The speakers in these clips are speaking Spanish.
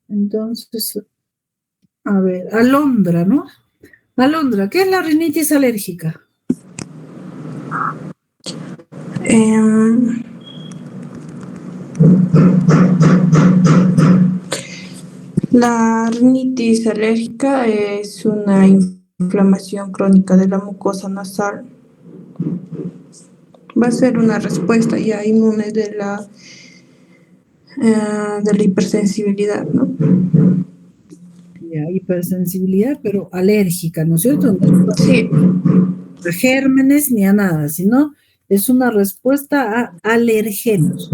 Entonces, a ver, Alondra, ¿no? Alondra, ¿qué es la rinitis alérgica? Em, La rinitis alérgica es una inflamación crónica de la mucosa nasal. Va a ser una respuesta ya inmune de la hipersensibilidad, ¿no? Ya, hipersensibilidad, pero alérgica, ¿no es cierto? No Sí. a gérmenes ni a nada, sino es una respuesta a alergenos.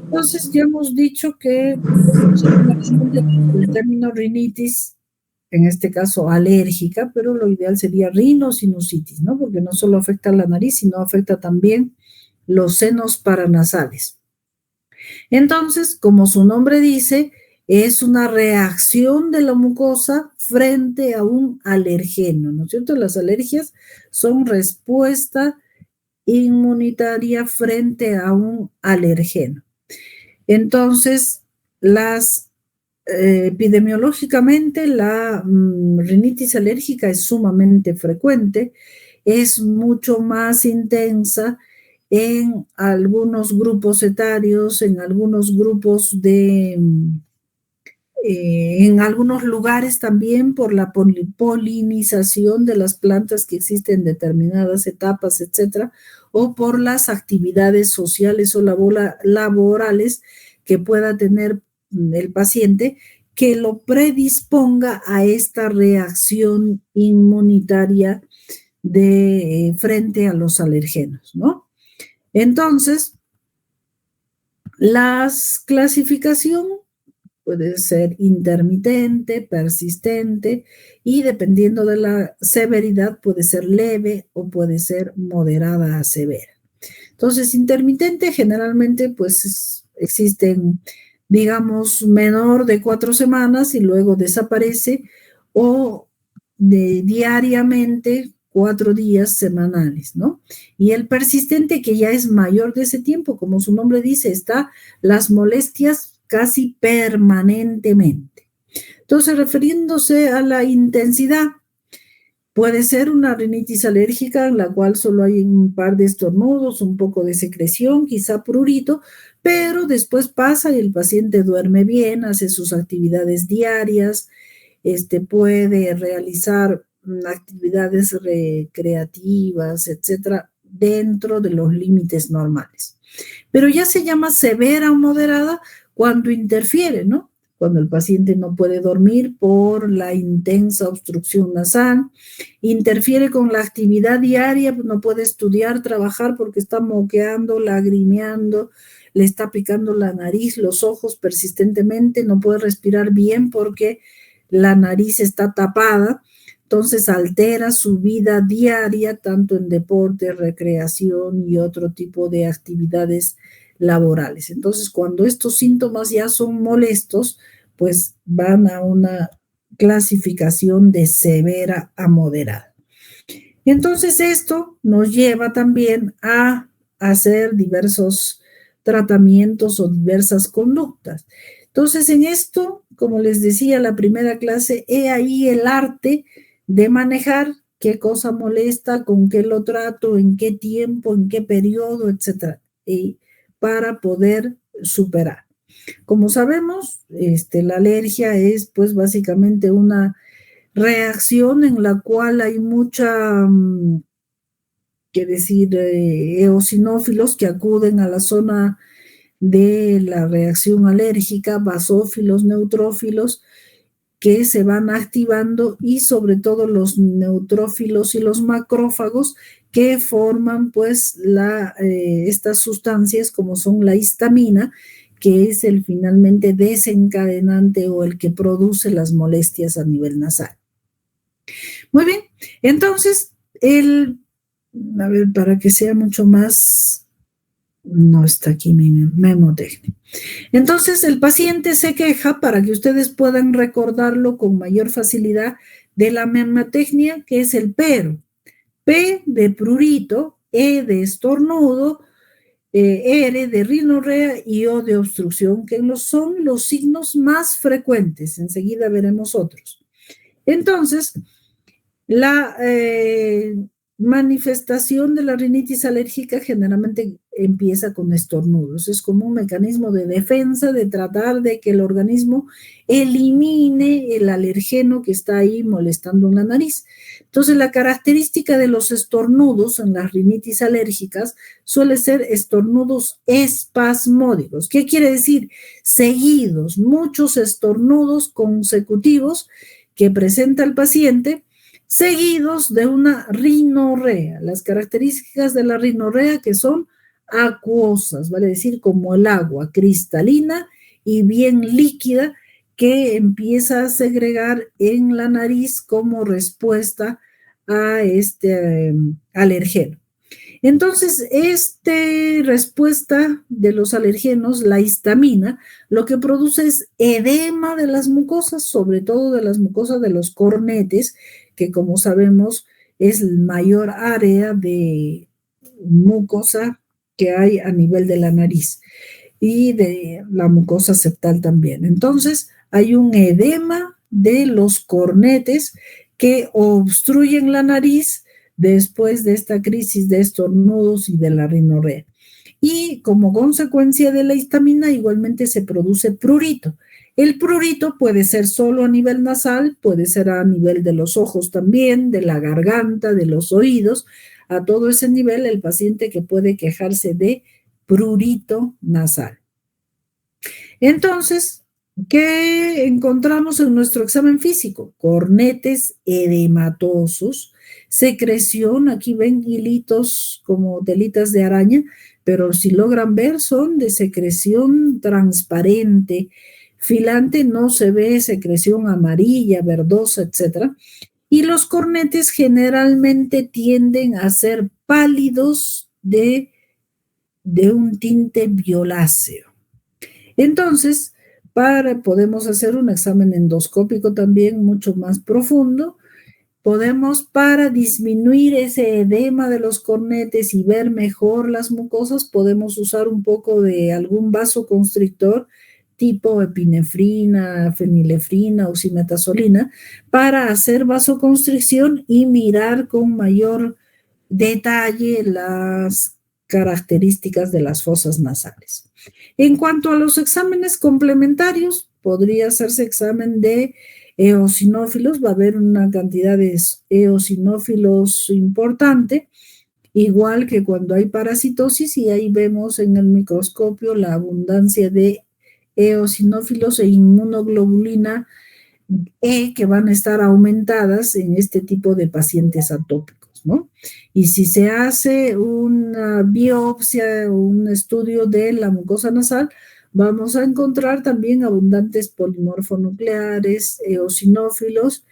Entonces, ya hemos dicho que el término rinitis, en este caso alérgica, pero lo ideal sería rinosinusitis, ¿no? Porque no solo afecta a la nariz, sino afecta también los senos paranasales. Entonces, como su nombre dice, es una reacción de la mucosa frente a un alergeno, ¿no es cierto? Las alergias son respuesta inmunitaria frente a un alergeno. Entonces, epidemiológicamente la rinitis alérgica es sumamente frecuente, es mucho más intensa en algunos grupos etarios, en algunos grupos en algunos lugares también por la polinización de las plantas que existen en determinadas etapas, etcétera, o por las actividades sociales o laborales que pueda tener el paciente que lo predisponga a esta reacción inmunitaria frente a los alergenos, ¿no? Entonces, la clasificación puede ser intermitente, persistente y dependiendo de la severidad puede ser leve o puede ser moderada a severa. Entonces, intermitente generalmente pues existen, digamos, menor de 4 semanas y luego desaparece o diariamente 4 días semanales, ¿no? Y el persistente que ya es mayor de ese tiempo, como su nombre dice, está las molestias casi permanentemente. Entonces, refiriéndose a la intensidad, puede ser una rinitis alérgica en la cual solo hay un par de estornudos, un poco de secreción, quizá prurito, pero después pasa y el paciente duerme bien, hace sus actividades diarias, puede realizar actividades recreativas, etcétera, dentro de los límites normales. Pero ya se llama severa o moderada cuando interfiere, ¿no? Cuando el paciente no puede dormir por la intensa obstrucción nasal, interfiere con la actividad diaria, no puede estudiar, trabajar porque está moqueando, lagrimeando, le está picando la nariz, los ojos persistentemente, no puede respirar bien porque la nariz está tapada, entonces altera su vida diaria, tanto en deporte, recreación y otro tipo de actividades laborales. Entonces, cuando estos síntomas ya son molestos, pues van a una clasificación de severa a moderada. Entonces, esto nos lleva también a hacer diversos tratamientos o diversas conductas. Entonces, en esto, como les decía, la primera clase, he ahí el arte de manejar qué cosa molesta, con qué lo trato, en qué tiempo, en qué periodo, etcétera, y para poder superar. Como sabemos, la alergia es pues básicamente una reacción en la cual hay mucha, que decir, eosinófilos que acuden a la zona de la reacción alérgica, basófilos, neutrófilos, que se van activando y sobre todo los neutrófilos y los macrófagos que forman pues estas sustancias como son la histamina, que es el finalmente desencadenante o el que produce las molestias a nivel nasal. Muy bien, entonces, a ver, para que sea mucho más, no está aquí mi memotecnia. Entonces, el paciente se queja, para que ustedes puedan recordarlo con mayor facilidad, de la memotecnia, que es el pero. P de prurito, E de estornudo, R de rinorrea y O de obstrucción, que son los signos más frecuentes. Enseguida veremos otros. Entonces, la manifestación de la rinitis alérgica generalmente empieza con estornudos. Es como un mecanismo de defensa de tratar de que el organismo elimine el alergeno que está ahí molestando en la nariz. Entonces, la característica de los estornudos en las rinitis alérgicas suele ser estornudos espasmódicos. ¿Qué quiere decir? Seguidos, muchos estornudos consecutivos que presenta el paciente, seguidos de una rinorrea. Las características de la rinorrea que son acuosas, vale decir como el agua, cristalina y bien líquida, que empieza a segregar en la nariz como respuesta a este alergeno. Entonces, esta respuesta de los alergenos, la histamina, lo que produce es edema de las mucosas, sobre todo de las mucosas de los cornetes, que como sabemos es el mayor área de mucosa que hay a nivel de la nariz y de la mucosa septal también. Entonces, hay un edema de los cornetes que obstruyen la nariz después de esta crisis de estornudos y de la rinorrea. Y como consecuencia de la histamina, igualmente se produce prurito. El prurito puede ser solo a nivel nasal, puede ser a nivel de los ojos también, de la garganta, de los oídos. A todo ese nivel, el paciente que puede quejarse de prurito nasal. Entonces, ¿qué encontramos en nuestro examen físico? Cornetes edematosos, secreción, aquí ven hilitos como telitas de araña, pero si logran ver son de secreción transparente, filante no se ve secreción amarilla, verdosa, etc. Y los cornetes generalmente tienden a ser pálidos de un tinte violáceo. Entonces, podemos hacer un examen endoscópico también mucho más profundo. Podemos, para disminuir ese edema de los cornetes y ver mejor las mucosas, podemos usar un poco de algún vasoconstrictor tipo epinefrina, fenilefrina o cimetazolina para hacer vasoconstricción y mirar con mayor detalle las características de las fosas nasales. En cuanto a los exámenes complementarios, podría hacerse examen de eosinófilos, va a haber una cantidad de eosinófilos importante, igual que cuando hay parasitosis, y ahí vemos en el microscopio la abundancia de eosinófilos e inmunoglobulina E que van a estar aumentadas en este tipo de pacientes atópicos, ¿no? Y si se hace una biopsia o un estudio de la mucosa nasal, vamos a encontrar también abundantes polimorfonucleares, eosinófilos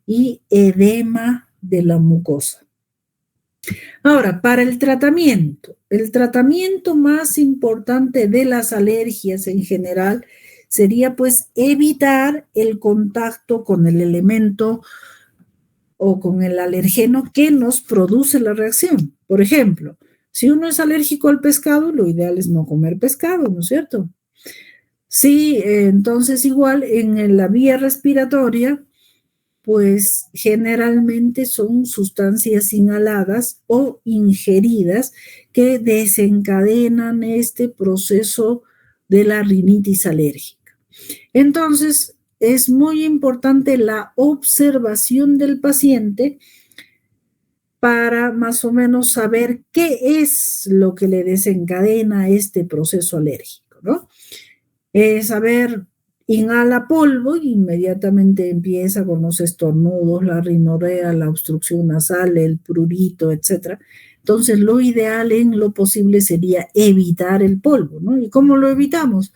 y edema de la mucosa. Ahora, para el tratamiento más importante de las alergias en general sería pues evitar el contacto con el elemento o con el alergeno que nos produce la reacción. Por ejemplo, si uno es alérgico al pescado, lo ideal es no comer pescado, ¿no es cierto? Sí, entonces igual en la vía respiratoria, pues generalmente son sustancias inhaladas o ingeridas que desencadenan este proceso de la rinitis alérgica. Entonces, es muy importante la observación del paciente para más o menos saber qué es lo que le desencadena este proceso alérgico, ¿no? Saber, inhala polvo y inmediatamente empieza con los estornudos, la rinorrea, la obstrucción nasal, el prurito, etc. Entonces, lo ideal en lo posible sería evitar el polvo, ¿no? ¿Y cómo lo evitamos?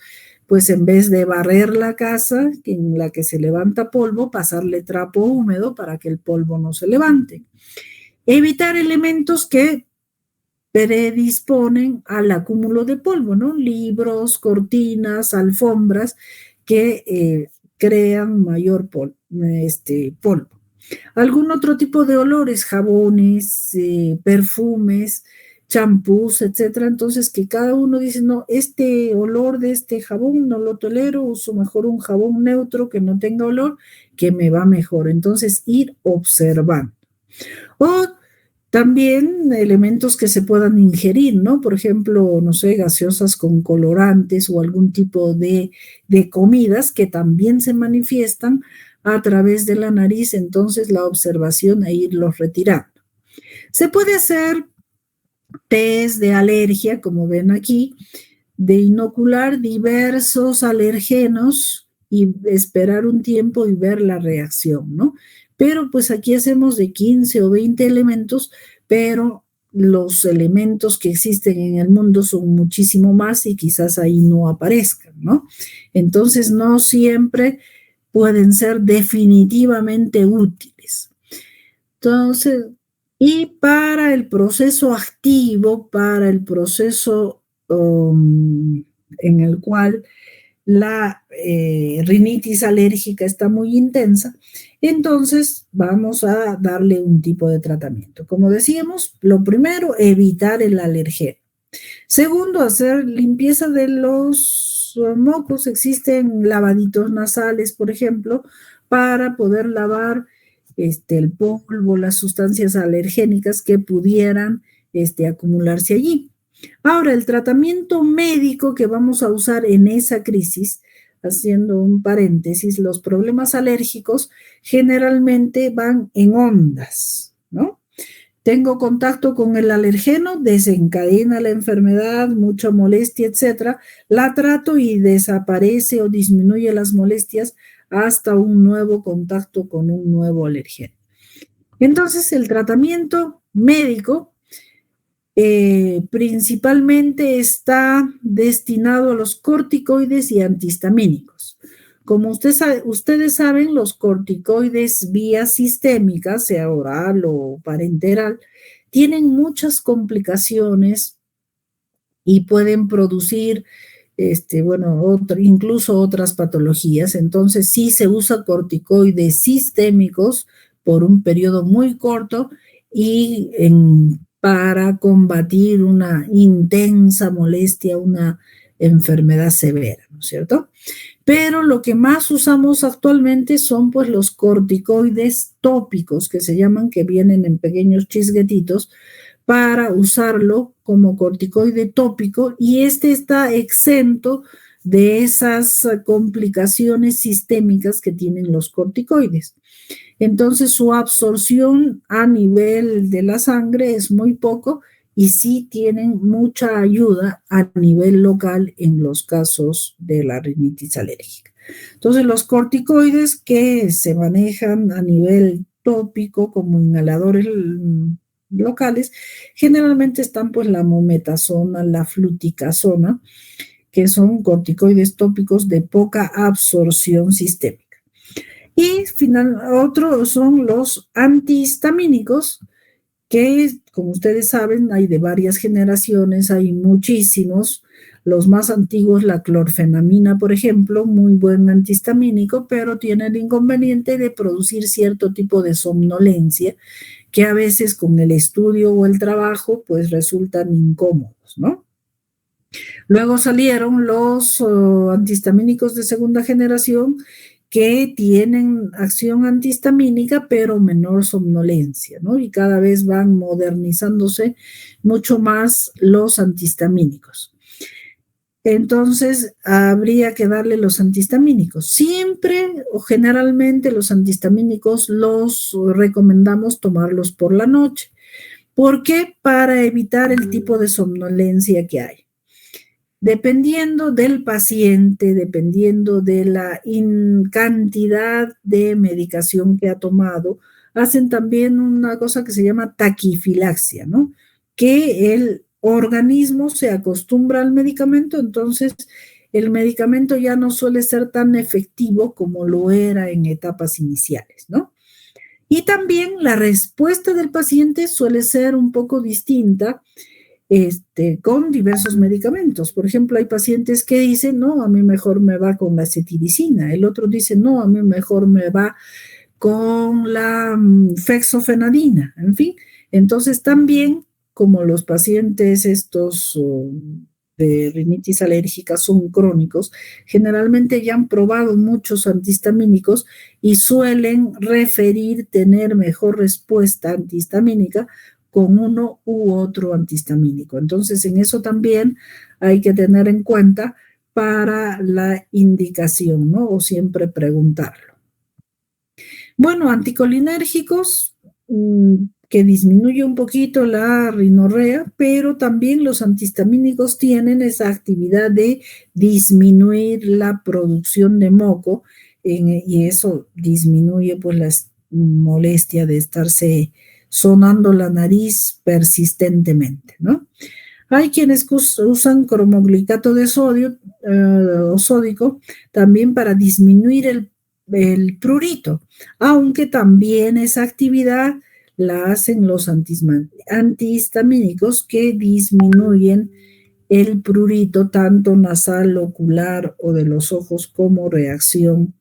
Pues en vez de barrer la casa en la que se levanta polvo, pasarle trapo húmedo para que el polvo no se levante. Evitar elementos que predisponen al acúmulo de polvo, ¿no? Libros, cortinas, alfombras que crean mayor polvo. ¿Algún otro tipo de olores? Jabones, perfumes champús, etcétera. Entonces, que cada uno dice, no, este olor de este jabón no lo tolero, uso mejor un jabón neutro que no tenga olor, que me va mejor. Entonces, ir observando. O también elementos que se puedan ingerir, ¿no? Por ejemplo, no sé, gaseosas con colorantes o algún tipo de comidas que también se manifiestan a través de la nariz, entonces la observación e irlos retirando. Se puede hacer test de alergia, como ven aquí, de inocular diversos alergenos y esperar un tiempo y ver la reacción, ¿no? Pero pues aquí hacemos de 15 o 20 elementos, pero los elementos que existen en el mundo son muchísimo más y quizás ahí no aparezcan, ¿no? Entonces no siempre pueden ser definitivamente útiles. Entonces, y para el proceso activo, para el proceso en el cual la rinitis alérgica está muy intensa, entonces vamos a darle un tipo de tratamiento. Como decíamos, lo primero, evitar el alergeno. Segundo, hacer limpieza de los mocos. Existen lavaditos nasales, por ejemplo, para poder lavar el polvo, las sustancias alergénicas que pudieran acumularse allí. Ahora, el tratamiento médico que vamos a usar en esa crisis, haciendo un paréntesis, los problemas alérgicos generalmente van en ondas, ¿no? Tengo contacto con el alergeno, desencadena la enfermedad, mucha molestia, etcétera. La trato y desaparece o disminuye las molestias hasta un nuevo contacto con un nuevo alergeno. Entonces, el tratamiento médico principalmente está destinado a los corticoides y antihistamínicos. Como ustedes saben, los corticoides vía sistémica, sea oral o parenteral, tienen muchas complicaciones y pueden producir, incluso otras patologías. Entonces, sí se usa corticoides sistémicos por un periodo muy corto y para combatir una intensa molestia, una enfermedad severa, ¿no es cierto? Pero lo que más usamos actualmente son pues los corticoides tópicos, que se llaman, que vienen en pequeños chisguetitos, para usarlo como corticoide tópico, y está exento de esas complicaciones sistémicas que tienen los corticoides. Entonces su absorción a nivel de la sangre es muy poco y sí tienen mucha ayuda a nivel local en los casos de la rinitis alérgica. Entonces los corticoides que se manejan a nivel tópico como inhaladores locales, generalmente están pues la mometasona, la fluticasona, que son corticoides tópicos de poca absorción sistémica. Y otros son los antihistamínicos, que como ustedes saben hay de varias generaciones, hay muchísimos. Los más antiguos, la clorfenamina, por ejemplo, muy buen antihistamínico, pero tiene el inconveniente de producir cierto tipo de somnolencia que a veces con el estudio o el trabajo pues resultan incómodos, ¿no? Luego salieron los antihistamínicos de segunda generación, que tienen acción antihistamínica, pero menor somnolencia, ¿no? Y cada vez van modernizándose mucho más los antihistamínicos. Entonces, habría que darle los antihistamínicos. Siempre o generalmente los antihistamínicos los recomendamos tomarlos por la noche. ¿Por qué? Para evitar el tipo de somnolencia que hay. Dependiendo del paciente, dependiendo de la cantidad de medicación que ha tomado, hacen también una cosa que se llama taquifilaxia, ¿no? Que el organismo se acostumbra al medicamento, entonces el medicamento ya no suele ser tan efectivo como lo era en etapas iniciales, ¿no? Y también la respuesta del paciente suele ser un poco distinta con diversos medicamentos. Por ejemplo, hay pacientes que dicen, no, a mí mejor me va con la cetiricina. El otro dice, no, a mí mejor me va con la fexofenadina. En fin, entonces también como los pacientes estos de rinitis alérgica son crónicos, generalmente ya han probado muchos antihistamínicos y suelen referir tener mejor respuesta antihistamínica con uno u otro antihistamínico. Entonces, en eso también hay que tener en cuenta para la indicación, ¿no? O siempre preguntarlo. Bueno, anticolinérgicos, que disminuye un poquito la rinorrea, pero también los antihistamínicos tienen esa actividad de disminuir la producción de moco y eso disminuye pues la molestia de estarse sonando la nariz persistentemente, ¿no? Hay quienes usan cromoglicato de sodio o sódico también para disminuir el prurito, aunque también esa actividad la hacen los antihistamínicos que disminuyen el prurito tanto nasal, ocular o de los ojos como reacción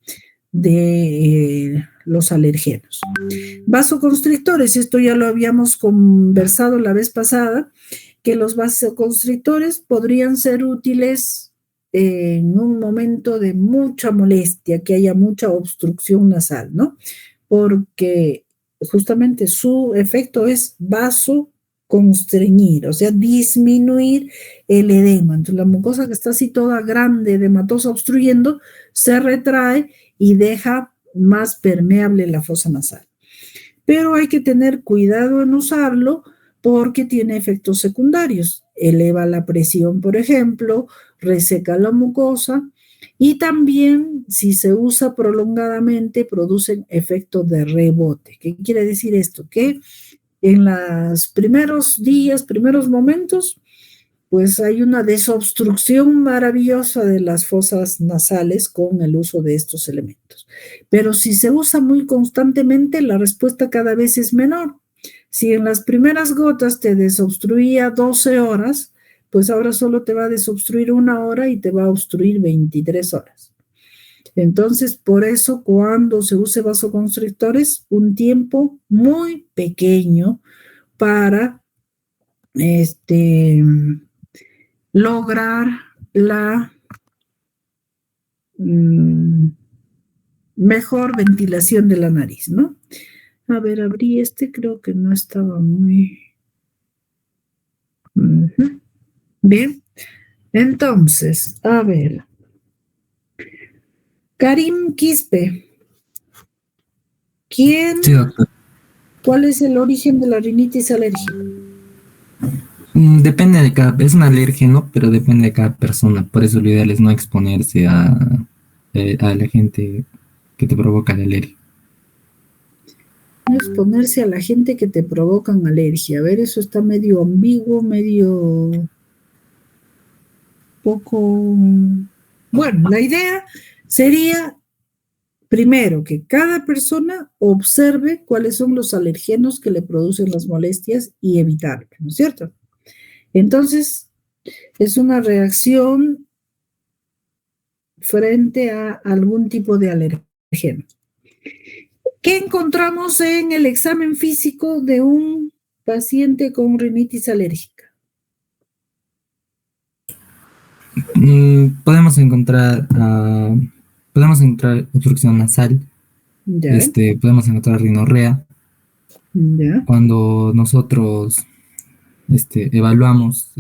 de los alergenos. Vasoconstrictores, esto ya lo habíamos conversado la vez pasada, que los vasoconstrictores podrían ser útiles en un momento de mucha molestia, que haya mucha obstrucción nasal, ¿no? Porque justamente su efecto es vasoconstreñir, o sea, disminuir el edema. Entonces, la mucosa que está así toda grande, edematosa, obstruyendo, se retrae y deja más permeable la fosa nasal. Pero hay que tener cuidado en usarlo porque tiene efectos secundarios. Eleva la presión, por ejemplo, reseca la mucosa y también, si se usa prolongadamente, producen efecto de rebote. ¿Qué quiere decir esto? Que en los primeros días, primeros momentos, pues hay una desobstrucción maravillosa de las fosas nasales con el uso de estos elementos. Pero si se usa muy constantemente, la respuesta cada vez es menor. Si en las primeras gotas te desobstruía 12 horas, pues ahora solo te va a desobstruir 1 hora y te va a obstruir 23 horas. Entonces, por eso cuando se use vasoconstrictores, un tiempo muy pequeño para lograr la mejor ventilación de la nariz, ¿no? A ver, abrí creo que no estaba muy... Bien, entonces, a ver. Karim Quispe, Sí, doctor. ¿cuál es el origen de la rinitis alérgica? Depende de es un alérgeno, pero depende de cada persona. Por eso lo ideal es no exponerse a la gente que te provoca la alergia. No exponerse a la gente que te provocan alergia. A ver, eso está medio ambiguo, medio poco... Bueno, la idea sería, primero, que cada persona observe cuáles son los alergenos que le producen las molestias y evitarlo, ¿no es cierto? Entonces, es una reacción frente a algún tipo de alergeno. ¿Qué encontramos en el examen físico de un paciente con rinitis alérgica? Podemos encontrar obstrucción nasal, Ya, podemos encontrar rinorrea. ya, Cuando nosotros evaluamos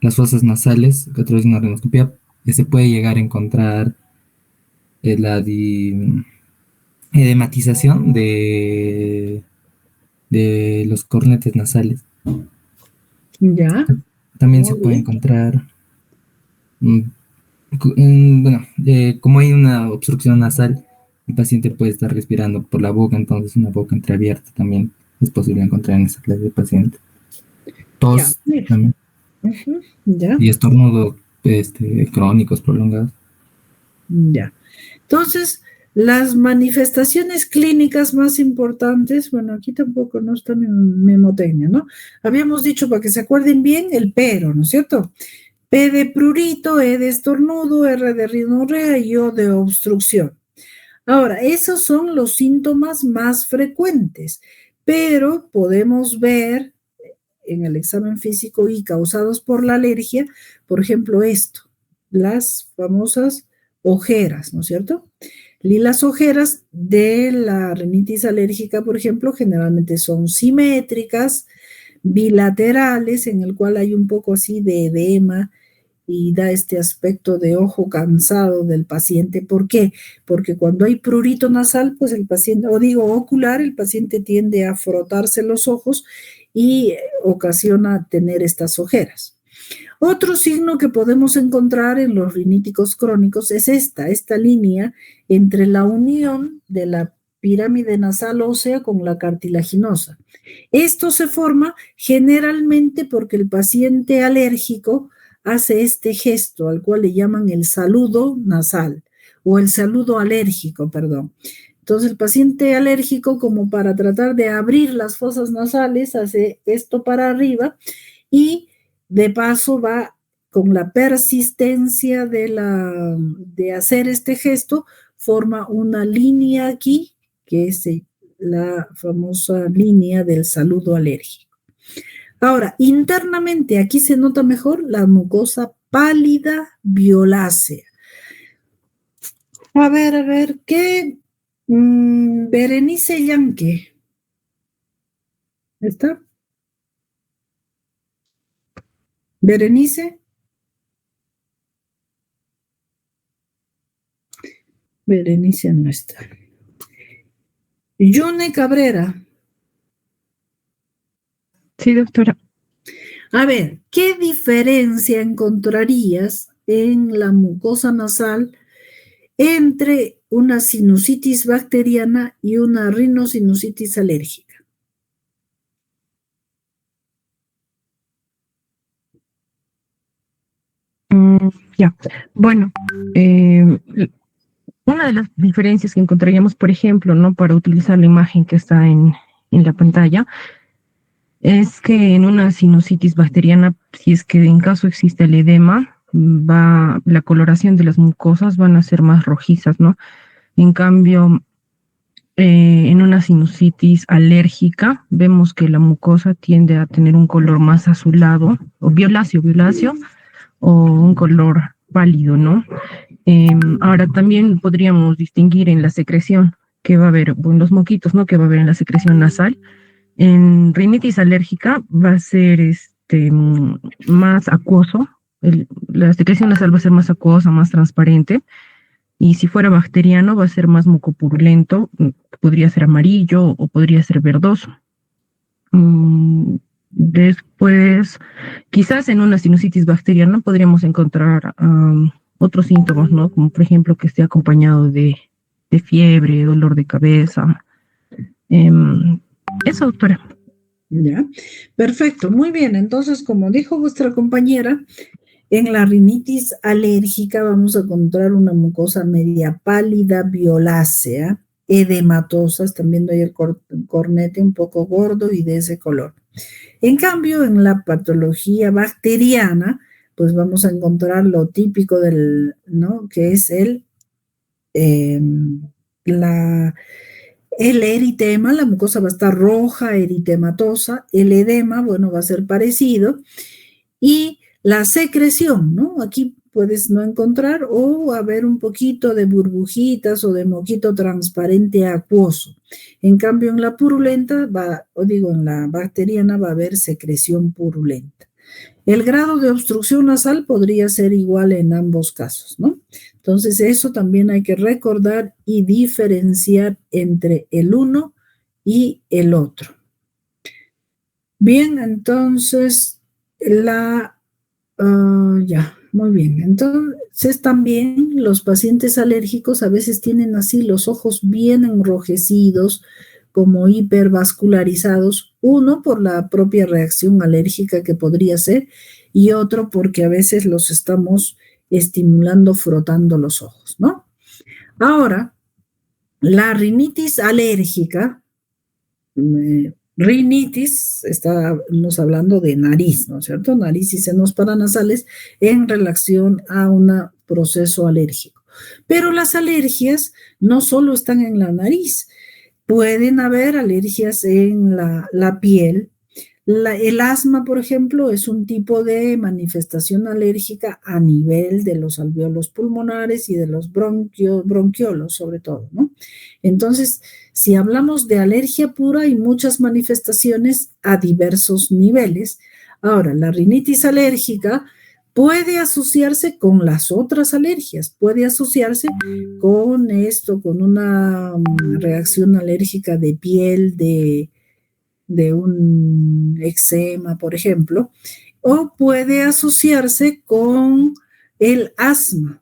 las fosas nasales a través de una rinoscopía, se puede llegar a encontrar la edematización de los cornetes nasales. ya. También Muy se puede bien. encontrar, bueno, como hay una obstrucción nasal, el paciente puede estar respirando por la boca, entonces una boca entreabierta también es posible encontrar en esa clase de paciente. Ya, Tos mira. también, Ya, y estornudo crónicos prolongados. ya. Entonces, las manifestaciones clínicas más importantes, bueno, aquí tampoco no está mi memotecnia, ¿no? Habíamos dicho, para que se acuerden bien, el pero, ¿no es cierto? P de prurito, E de estornudo, R de rinorrea y O de obstrucción. Ahora, esos son los síntomas más frecuentes, pero podemos ver en el examen físico y causados por la alergia, por ejemplo, esto, las famosas ojeras, ¿no es cierto? Y las ojeras de la rinitis alérgica, por ejemplo, generalmente son simétricas, bilaterales, en el cual hay un poco así de edema y da este aspecto de ojo cansado del paciente. ¿Por qué? Porque cuando hay prurito nasal, pues el paciente, o digo ocular, el paciente tiende a frotarse los ojos y ocasiona tener estas ojeras. Otro signo que podemos encontrar en los riníticos crónicos es esta línea entre la unión de la pirámide nasal ósea con la cartilaginosa. Esto se forma generalmente porque el paciente alérgico hace este gesto al cual le llaman el saludo nasal o el saludo alérgico, perdón. Entonces el paciente alérgico, como para tratar de abrir las fosas nasales, hace esto para arriba y de paso va con la persistencia de hacer este gesto, forma una línea aquí, que es la famosa línea del saludo alérgico. Ahora, internamente, aquí se nota mejor la mucosa pálida violácea. A ver, ¿qué? Berenice Yanque. ¿Está? ¿Berenice? Berenice no está. Yune Cabrera. Sí, doctora. A ver, ¿qué diferencia encontrarías en la mucosa nasal entre una sinusitis bacteriana y una rinosinusitis alérgica? Ya. Bueno, una de las diferencias que encontraríamos, por ejemplo, ¿no? Para utilizar la imagen que está en la pantalla, es que en una sinusitis bacteriana, si es que en caso existe el edema, la coloración de las mucosas van a ser más rojizas, ¿no? En cambio, en una sinusitis alérgica, vemos que la mucosa tiende a tener un color más azulado, o violáceo, o un color pálido, ¿no? Ahora también podríamos distinguir en la secreción que va a haber, en los moquitos, ¿no? Que va a haber en la secreción nasal. En rinitis alérgica va a ser más acuoso, la secreción nasal va a ser más acuosa, más transparente, y si fuera bacteriano va a ser más mucopurulento, podría ser amarillo o podría ser verdoso. Después, quizás en una sinusitis bacteriana podríamos encontrar otros síntomas, ¿no? Como por ejemplo que esté acompañado de fiebre, dolor de cabeza. Eso, doctora. Ya, perfecto, muy bien. Entonces, como dijo vuestra compañera, en la rinitis alérgica vamos a encontrar una mucosa media pálida, violácea, edematosa. Están viendo ahí el cornete un poco gordo y de ese color. En cambio, en la patología bacteriana, pues vamos a encontrar lo típico ¿no? Que es el eritema. La mucosa va a estar roja, eritematosa. El edema, bueno, va a ser parecido. Y la secreción, ¿no? Aquí puedes no encontrar o haber un poquito de burbujitas o de moquito transparente acuoso. En cambio, en la purulenta, en la bacteriana va a haber secreción purulenta. El grado de obstrucción nasal podría ser igual en ambos casos, ¿no? Entonces, eso también hay que recordar y diferenciar entre el uno y el otro. Bien, entonces, ya, muy bien. Entonces, también los pacientes alérgicos a veces tienen así los ojos bien enrojecidos, como hipervascularizados, uno por la propia reacción alérgica que podría ser, y otro porque a veces los estamos estimulando frotando los ojos, ¿no? Ahora, la rinitis alérgica, rinitis, estamos hablando de nariz, ¿no es cierto? Nariz y senos paranasales en relación a un proceso alérgico. Pero las alergias no solo están en la nariz, pueden haber alergias en la piel. El asma, por ejemplo, es un tipo de manifestación alérgica a nivel de los alvéolos pulmonares y de los bronquiolos, sobre todo, ¿no? Entonces, si hablamos de alergia pura, hay muchas manifestaciones a diversos niveles. Ahora, la rinitis alérgica puede asociarse con las otras alergias, puede asociarse con esto, con una reacción alérgica de piel, de un eczema, por ejemplo, o puede asociarse con el asma,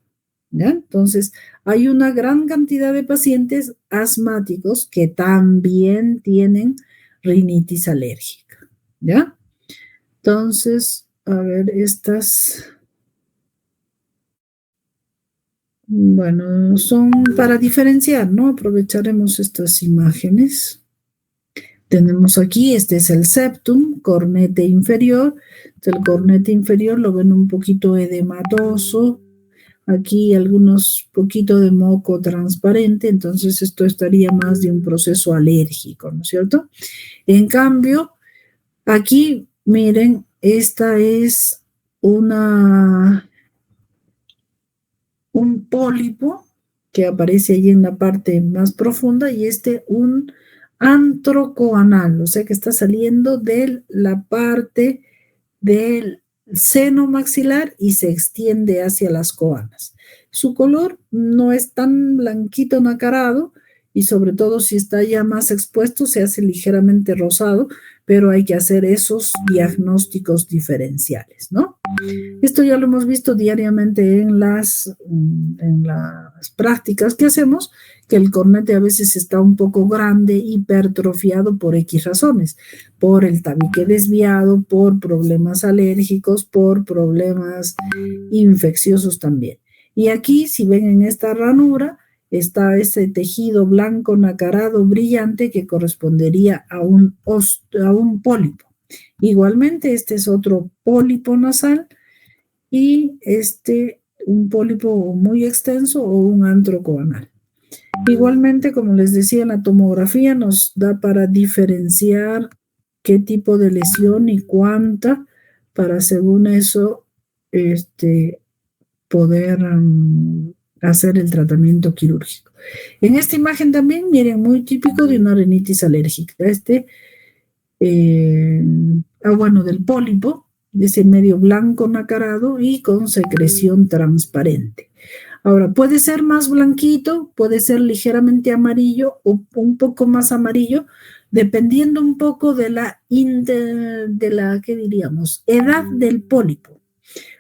¿ya? Entonces, hay una gran cantidad de pacientes asmáticos que también tienen rinitis alérgica, ¿ya? Entonces, a ver, bueno, son para diferenciar, ¿no? Aprovecharemos estas imágenes. Tenemos aquí, este es el septum, cornete inferior. El cornete inferior lo ven un poquito edematoso. Aquí algunos poquito de moco transparente, entonces esto estaría más de un proceso alérgico, ¿no es cierto? En cambio, aquí, miren, esta es un pólipo que aparece allí en la parte más profunda y un antrocoanal, o sea que está saliendo de la parte del seno maxilar y se extiende hacia las coanas. Su color no es tan blanquito nacarado y sobre todo si está ya más expuesto se hace ligeramente rosado, pero hay que hacer esos diagnósticos diferenciales, ¿no? Esto ya lo hemos visto diariamente en las prácticas que hacemos, que el cornete a veces está un poco grande, hipertrofiado por X razones, por el tabique desviado, por problemas alérgicos, por problemas infecciosos también. Y aquí, si ven en esta ranura, está ese tejido blanco nacarado brillante que correspondería a un pólipo. Igualmente, este es otro pólipo nasal y un pólipo muy extenso o un antrocoanal. Igualmente, como les decía, la tomografía nos da para diferenciar qué tipo de lesión y cuánta, para según eso poder hacer el tratamiento quirúrgico. En esta imagen también, miren, muy típico de una rinitis alérgica. Del pólipo, de ese medio blanco nacarado y con secreción transparente. Ahora, puede ser más blanquito, puede ser ligeramente amarillo o un poco más amarillo, dependiendo un poco de ¿qué diríamos? Edad del pólipo.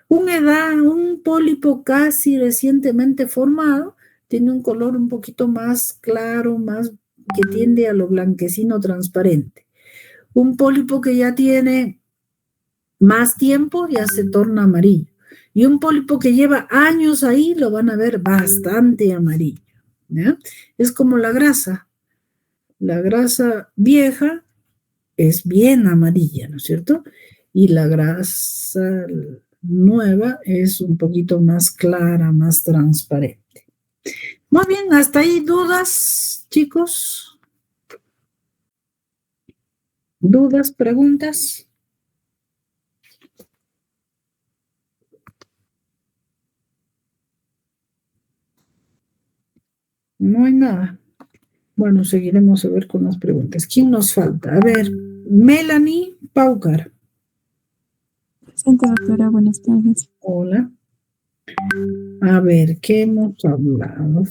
Un pólipo casi recientemente formado tiene un color un poquito más claro, más que tiende a lo blanquecino transparente. Un pólipo que ya tiene más tiempo ya se torna amarillo. Y un pólipo que lleva años ahí lo van a ver bastante amarillo, ¿ya? Es como la grasa. La grasa vieja es bien amarilla, ¿no es cierto? Y la grasa nueva es un poquito más clara, más transparente. Muy bien, hasta ahí dudas, chicos. ¿Dudas, preguntas? No hay nada. Bueno, seguiremos a ver con las preguntas. ¿Quién nos falta? A ver, Melanie Paucar. Presente, doctora. Buenas tardes. Hola. A ver, ¿qué hemos hablado?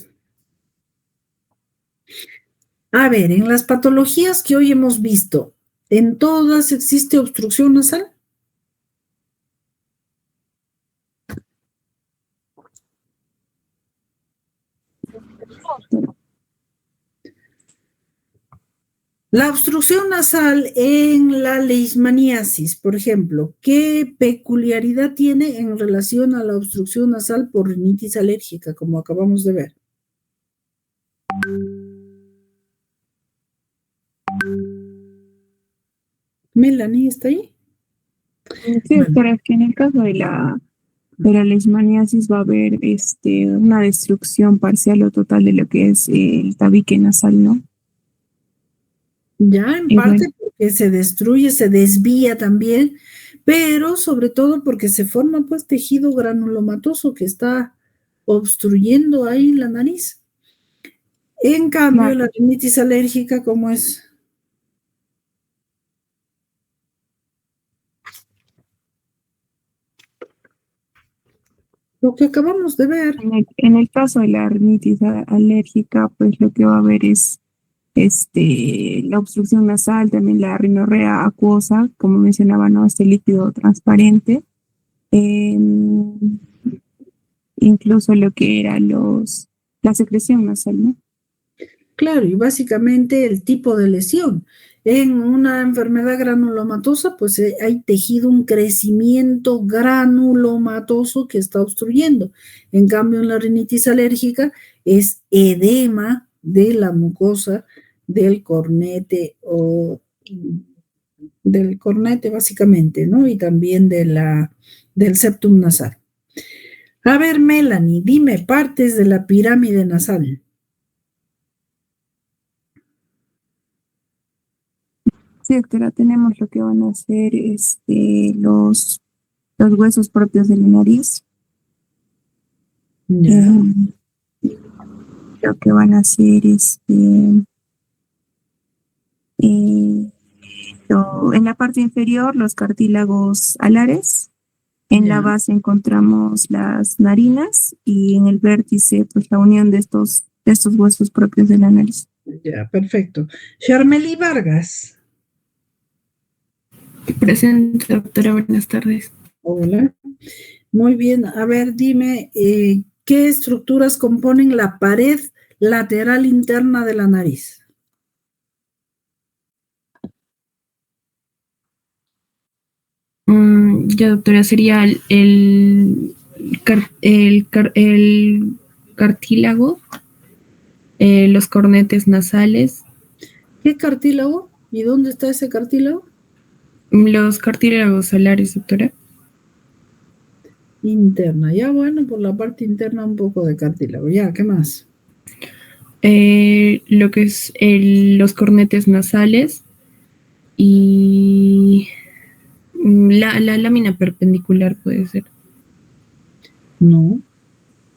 A ver, en las patologías que hoy hemos visto, ¿en todas existe obstrucción nasal? La obstrucción nasal en la leishmaniasis, por ejemplo, ¿qué peculiaridad tiene en relación a la obstrucción nasal por rinitis alérgica, como acabamos de ver? Melanie, ¿está ahí? Sí, doctora, que en el caso de la leishmaniasis va a haber una destrucción parcial o total de lo que es el tabique nasal, ¿no? Ya, en parte, porque que se destruye, se desvía también, pero sobre todo porque se forma pues tejido granulomatoso que está obstruyendo ahí la nariz. En cambio, Claro. la rinitis alérgica, ¿cómo es? Lo que acabamos de ver. En el caso de la rinitis alérgica, pues lo que va a haber es la obstrucción nasal, también la rinorrea acuosa, como mencionaba, ¿no? Este líquido transparente. Incluso lo que era la secreción nasal, ¿no? Claro, y básicamente el tipo de lesión. En una enfermedad granulomatosa, pues hay tejido, un crecimiento granulomatoso que está obstruyendo. En cambio, en la rinitis alérgica es edema de la mucosa del cornete o del cornete básicamente, ¿no? Y también del septum nasal. A ver, Melanie, dime partes de la pirámide nasal. Sí, doctora, tenemos lo que van a ser los huesos propios de la nariz. Ya. Lo que van a ser en la parte inferior los cartílagos alares. En Ya. la base encontramos las narinas y en el vértice, pues la unión de estos huesos propios de la nariz. Ya, perfecto. Charmely Vargas. Presente, doctora, buenas tardes. Hola. Muy bien. A ver, dime, ¿qué estructuras componen la pared lateral interna de la nariz? Ya, doctora, sería el cartílago, los cornetes nasales, ¿Qué cartílago? ¿Y dónde está ese cartílago? los cartílagos alares, doctora. Interna. Ya, bueno, por la parte interna un poco de cartílago. Ya, ¿qué más? Lo que es los cornetes nasales y la lámina perpendicular puede ser. No.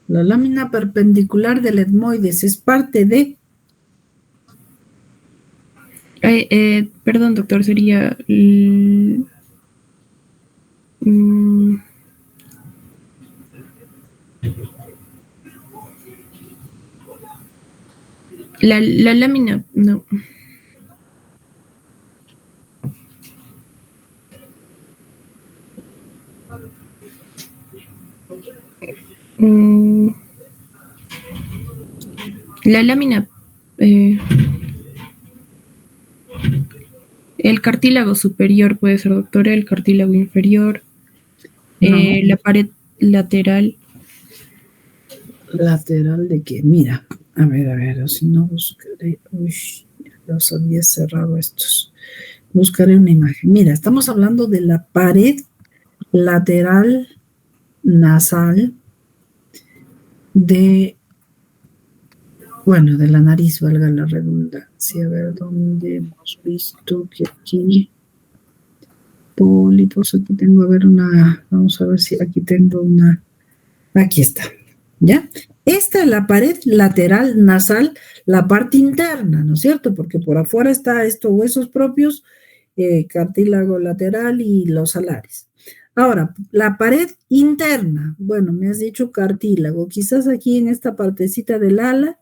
La lámina perpendicular del etmoides es parte de... Perdón, doctor, sería la lámina, no. La lámina, el cartílago superior puede ser, doctora, el cartílago inferior, No. la pared lateral. ¿Lateral de qué? Mira, a ver, si no buscaré. Uy, los había cerrado estos. Buscaré una imagen. Mira, estamos hablando de la pared lateral nasal de la nariz, valga la redundancia. A ver, ¿dónde hemos visto que aquí pólipos? Aquí tengo, a ver, vamos a ver si aquí tengo una. Aquí está, ¿ya? Esta es la pared lateral nasal, la parte interna, ¿no es cierto? Porque por afuera está estos huesos propios, cartílago lateral y los alares. Ahora, la pared interna, bueno, me has dicho cartílago, quizás aquí en esta partecita del ala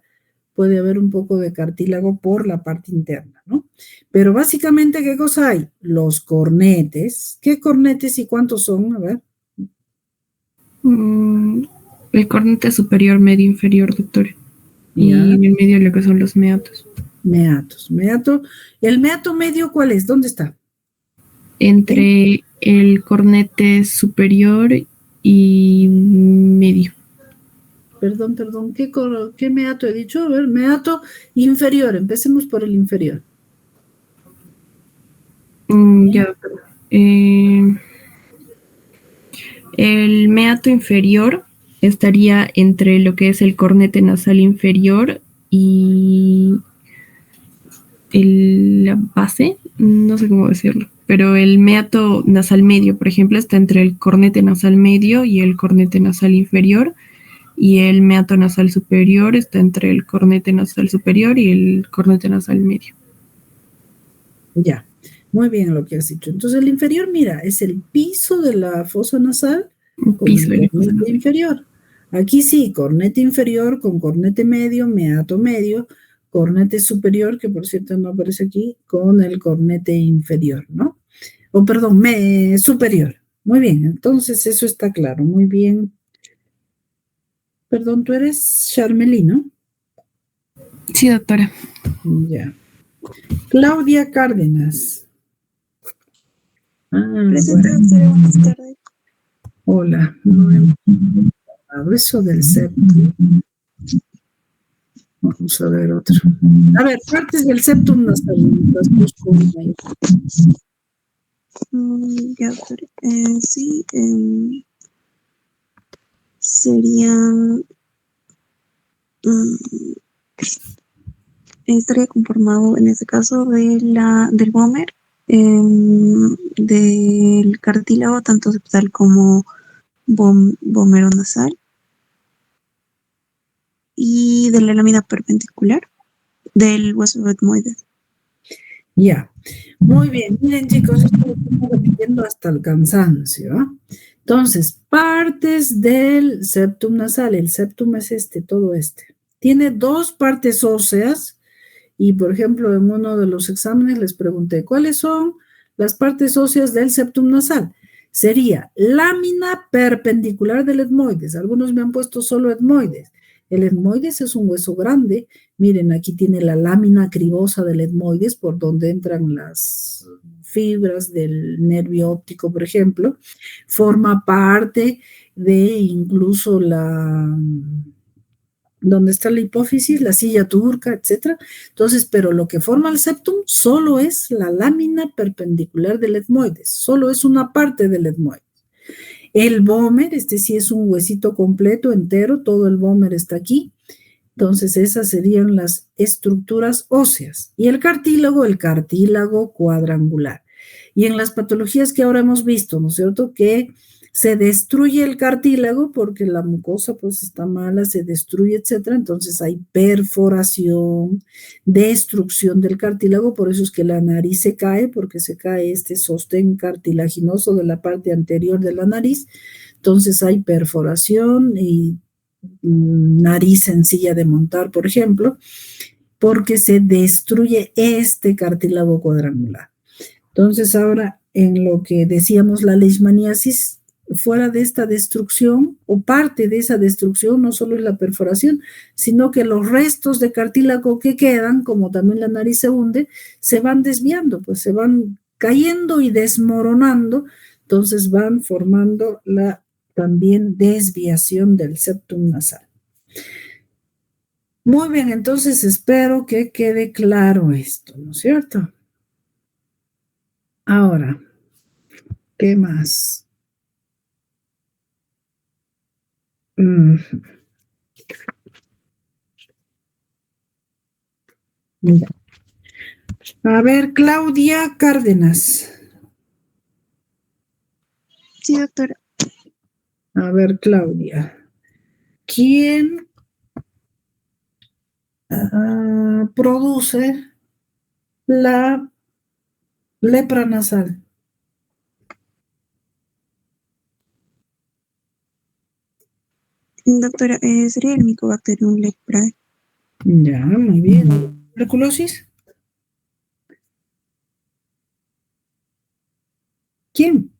puede haber un poco de cartílago por la parte interna, ¿no? Pero básicamente, ¿qué cosa hay? Los cornetes. ¿Qué cornetes y cuántos son? A ver. El cornete superior, medio, inferior, doctora. Y Ya. en el medio lo que son los meatos. Meatos. ¿El meato medio cuál es? ¿Dónde está? Entre el cornete superior y medio. Perdón, ¿qué meato he dicho? A ver, meato inferior, empecemos por el inferior. Ya, doctora. El meato inferior estaría entre lo que es el cornete nasal inferior y la base, no sé cómo decirlo, pero el meato nasal medio, por ejemplo, está entre el cornete nasal medio y el cornete nasal inferior, y el meato nasal superior está entre el cornete nasal superior y el cornete nasal medio. Ya, muy bien lo que has dicho. Entonces el inferior, mira, es el piso de la fosa nasal con Piso el de la cornete fosa. inferior. Aquí sí, cornete inferior con cornete medio, meato medio, cornete superior, que por cierto no aparece aquí, con el cornete inferior, ¿no? O perdón, superior. Muy bien, entonces eso está claro, muy bien. Perdón, tú eres Charmely, ¿no? Sí, doctora. Ya. Claudia Cárdenas. Presente, Bueno, doctora, buenas tardes. hola. No hemos hablado eso del septum. Vamos a ver otro. A ver, partes del septum nasal. Las busco una y- Ya, doctora. Sí, serían, mm, estaría conformado en este caso del vómer, del cartílago, tanto septal como vómero nasal, y de la lámina perpendicular del hueso etmoides. Ya. Muy bien. Miren, chicos, esto lo estamos repitiendo hasta el cansancio, ¿ah? Entonces, partes del septum nasal. El septum es este, todo este. Tiene dos partes óseas. Y, por ejemplo, en uno de los exámenes les pregunté, ¿cuáles son las partes óseas del septum nasal? Sería lámina perpendicular del etmoides. Algunos me han puesto solo etmoides. El etmoides es un hueso grande. Miren, aquí tiene la lámina cribosa del etmoides por donde entran las fibras del nervio óptico, por ejemplo. Forma parte de incluso donde está la hipófisis, la silla turca, etcétera. Entonces, pero lo que forma el septum solo es la lámina perpendicular del etmoides, solo es una parte del etmoides. El vómer, este sí es un huesito completo, entero, todo el vómer está aquí. Entonces, esas serían las estructuras óseas. Y el cartílago cuadrangular. Y en las patologías que ahora hemos visto, ¿no es cierto? Que se destruye el cartílago porque la mucosa pues está mala, se destruye, etcétera. Entonces hay perforación, destrucción del cartílago, por eso es que la nariz se cae, porque se cae este sostén cartilaginoso de la parte anterior de la nariz. Entonces hay perforación y nariz sencilla de montar, por ejemplo, porque se destruye este cartílago cuadrangular. Entonces, ahora en lo que decíamos la leishmaniasis, fuera de esta destrucción o parte de esa destrucción, no solo es la perforación, sino que los restos de cartílago que quedan, como también la nariz se hunde, se van desviando, pues se van cayendo y desmoronando, entonces van formando la también desviación del septum nasal. Muy bien, entonces espero que quede claro esto, ¿no es cierto? Ahora, ¿qué más? Ya. A ver, Claudia Cárdenas. Sí, doctora. A ver, Claudia. ¿Quién produce la lepra nasal? Doctora, sería el Mycobacterium leprae. Ya, muy bien. ¿Tuberculosis? ¿Quién?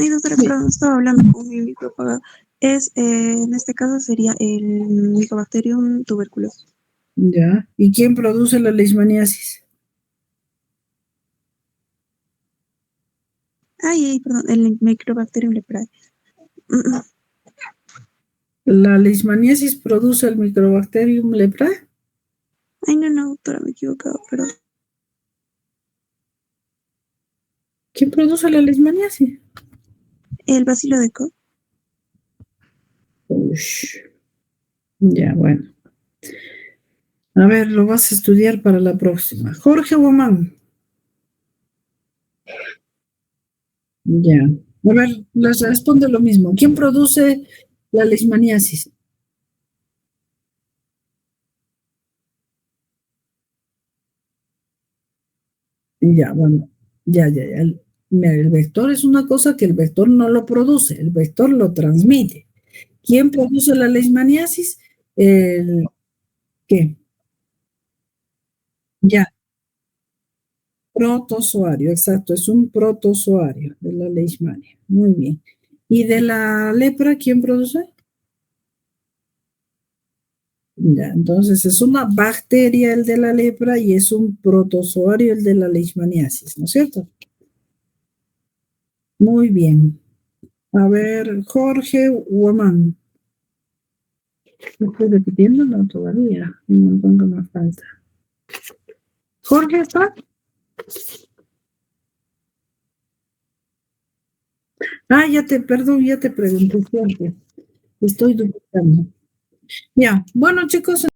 Ay, doctora, Sí. perdón, estaba hablando con mi micro apagado. En este caso sería el Mycobacterium tuberculosis. Ya. ¿Y quién produce la leishmaniasis? Ay, perdón, el Mycobacterium leprae. ¿La leishmaniasis produce el Mycobacterium leprae? Ay, no, doctora, me he equivocado, pero ¿Quién produce la leishmaniasis? el bacilo de Koch. Ush. Ya, bueno. A ver, lo vas a estudiar para la próxima. Jorge Guamán. Ya. A ver, les responde lo mismo. ¿Quién produce la leishmaniasis? Ya, bueno, ya. Mira, el vector es una cosa que el vector no lo produce, el vector lo transmite. ¿Quién produce la leishmaniasis? El, ¿qué? Ya, protozoario, exacto, es un protozoario de la leishmania. Muy bien. ¿Y de la lepra quién produce? Ya, entonces es una bacteria el de la lepra y es un protozoario el de la leishmaniasis, ¿no es cierto? Muy bien. A ver, Jorge Woman. ¿Me estoy repitiendo? No, todavía. Un montón que me falta. ¿Jorge está? Ah, perdón, ya te pregunté, Jorge. Estoy dudando. Ya, bueno, chicos.